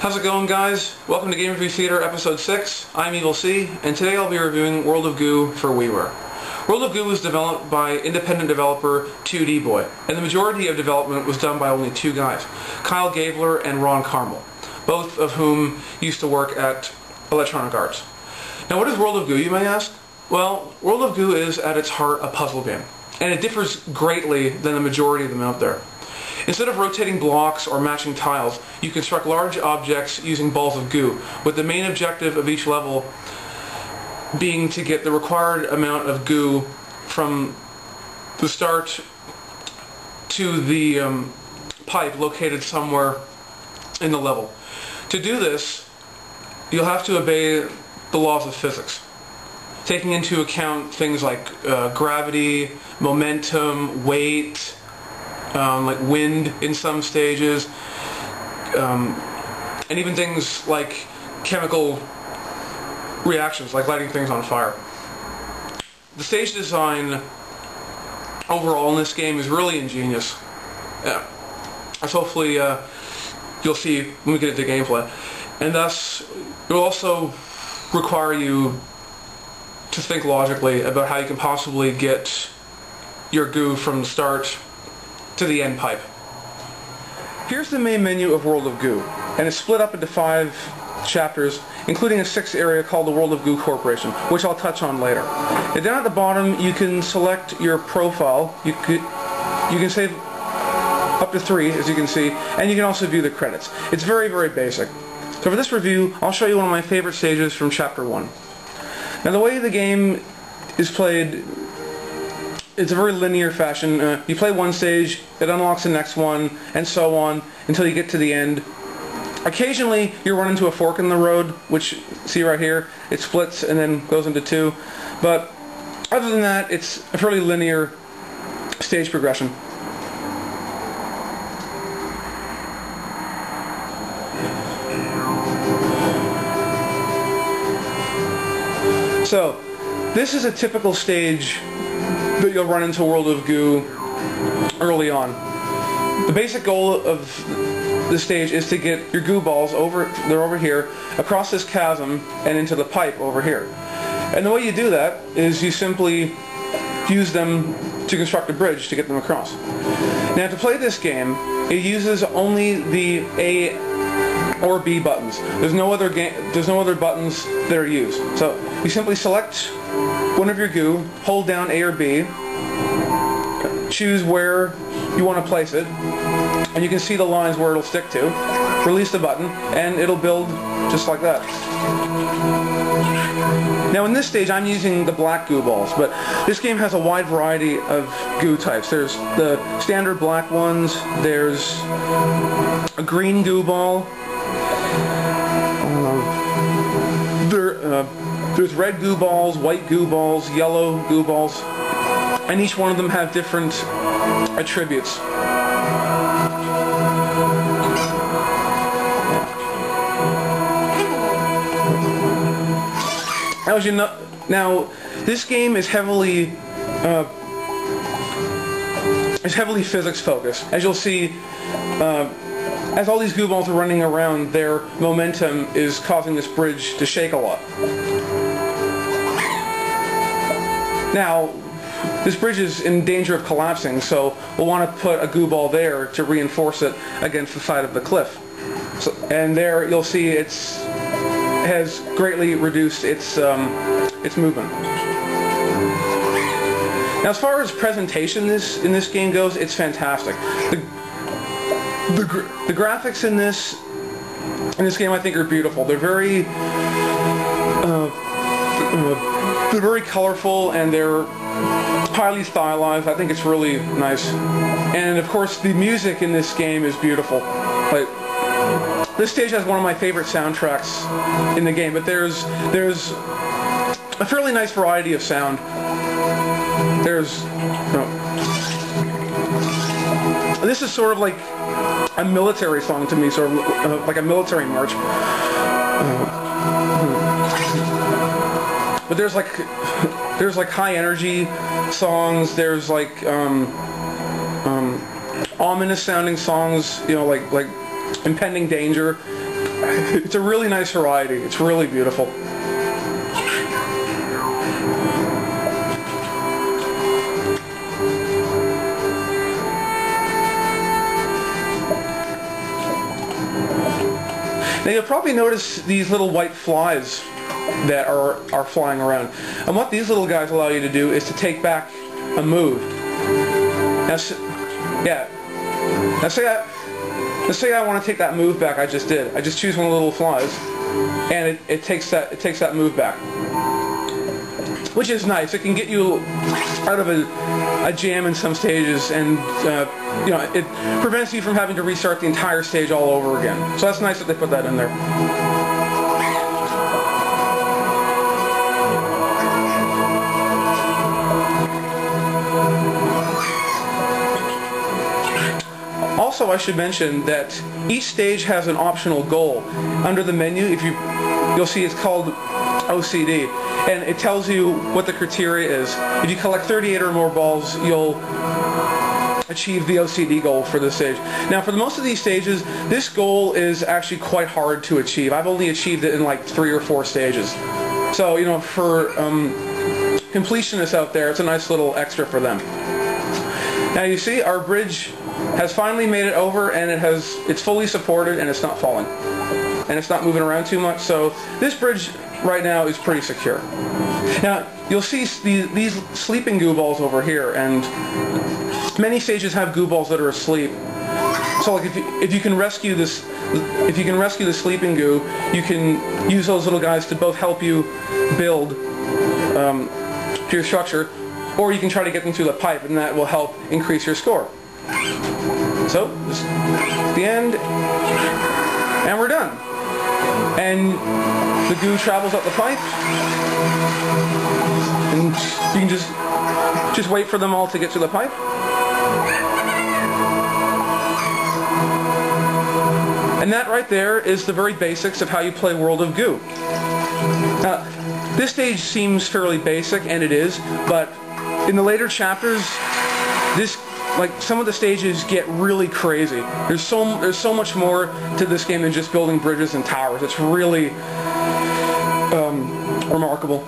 How's it going, guys? Welcome to Game Review Theater Episode 6. I'm EVILC, and today I'll be reviewing World of Goo for WiiWare. World of Goo was developed by independent developer 2D Boy, and the majority of development was done by only two guys, Gabler and Ron Carmel, both of whom used to work at Electronic Arts. Now, what is World of Goo, you may ask? Well, World of Goo is at its heart a puzzle game, and it differs greatly than the majority of them out there. Instead of rotating blocks or matching tiles, you construct large objects using balls of goo, with the main objective of each level being to get the required amount of goo from the start to the pipe located somewhere in the level. To do this, you'll have to obey the laws of physics, taking into account things like gravity, momentum, weight, like wind in some stages, and even things like chemical reactions, like lighting things on fire. The stage design overall in this game is really ingenious, as hopefully you'll see when we get into gameplay, and thus it will also require you to think logically about how you can possibly get your goo from the start to the end pipe. Here's the main menu of World of Goo, and it's split up into 5 chapters, including a 6th area called the World of Goo Corporation, which I'll touch on later. And down at the bottom, you can select your profile. You can save up to 3, as you can see, and you can also view the credits. It's very, very basic. So for this review, I'll show you one of my favorite stages from Chapter 1. Now, the way the game is played, it's a very linear fashion. You play one stage, it unlocks the next one, and so on until you get to the end. Occasionally you run into a fork in the road, which, see right here, it splits and then goes into 2. But other than that, it's a fairly linear stage progression. So, this is a typical stage that you'll run into World of Goo early on. The basic goal of the stage is to get your goo balls they're over here, across this chasm and into the pipe over here. And the way you do that is you simply use them to construct a bridge to get them across. Now, to play this game, it uses only the A or B buttons. There's no other buttons that are used. So you simply select one of your goo, hold down A or B, choose where you want to place it, and you can see the lines where it'll stick to. Release the button, and it'll build just like that. Now, in this stage, I'm using the black goo balls, but this game has a wide variety of goo types. There's the standard black ones, there's a green goo ball, there's red goo balls, white goo balls, yellow goo balls, and each one of them have different attributes. As you know, now this game is heavily physics focused. As you'll see, as all these goo balls are running around, their momentum is causing this bridge to shake a lot. Now, this bridge is in danger of collapsing, so we'll want to put a goo ball there to reinforce it against the side of the cliff. So, and there you'll see it has greatly reduced its movement. Now, as far as presentation in this game goes, it's fantastic. The graphics in this game, I think, are beautiful. They're very colorful, and they're highly stylized. I think it's really nice. And of course, the music in this game is beautiful. Like, this stage has one of my favorite soundtracks in the game, but there's a fairly nice variety of sound. This is sort of like a military song to me, sort of like a military march. But there's like high energy songs. There's like ominous sounding songs, you know, like impending danger, it's a really nice variety. It's really beautiful. Now you'll probably notice these little white flies that are flying around. And what these little guys allow you to do is to take back a move. Now, let's say I want to take that move back I just did. I just choose one of the little flies, and it takes that move back, which is nice. It can get you out of a jam in some stages, and you know, it prevents you from having to restart the entire stage all over again. So that's nice that they put that in there. Also, I should mention that each stage has an optional goal. Under the menu, you'll see it's called OCD, and it tells you what the criteria is. If you collect 38 or more balls, you'll achieve the OCD goal for this stage. Now, for most of these stages, this goal is actually quite hard to achieve. I've only achieved it in like 3 or 4 stages. So, you know, for completionists out there, it's a nice little extra for them. Now you see our bridge has finally made it over, and it's fully supported, and it's not falling, and it's not moving around too much. So this bridge right now is pretty secure. Now you'll see these sleeping goo balls over here, and many stages have goo balls that are asleep. So like if you can rescue the sleeping goo, you can use those little guys to both help you build to your structure, or you can try to get them through the pipe, and that will help increase your score. So, this is the end, and we're done. And the goo travels up the pipe, and you can just wait for them all to get to the pipe. And that right there is the very basics of how you play World of Goo. Now, this stage seems fairly basic, and it is, but in the later chapters, some of the stages get really crazy. There's so much more to this game than just building bridges and towers. It's really remarkable.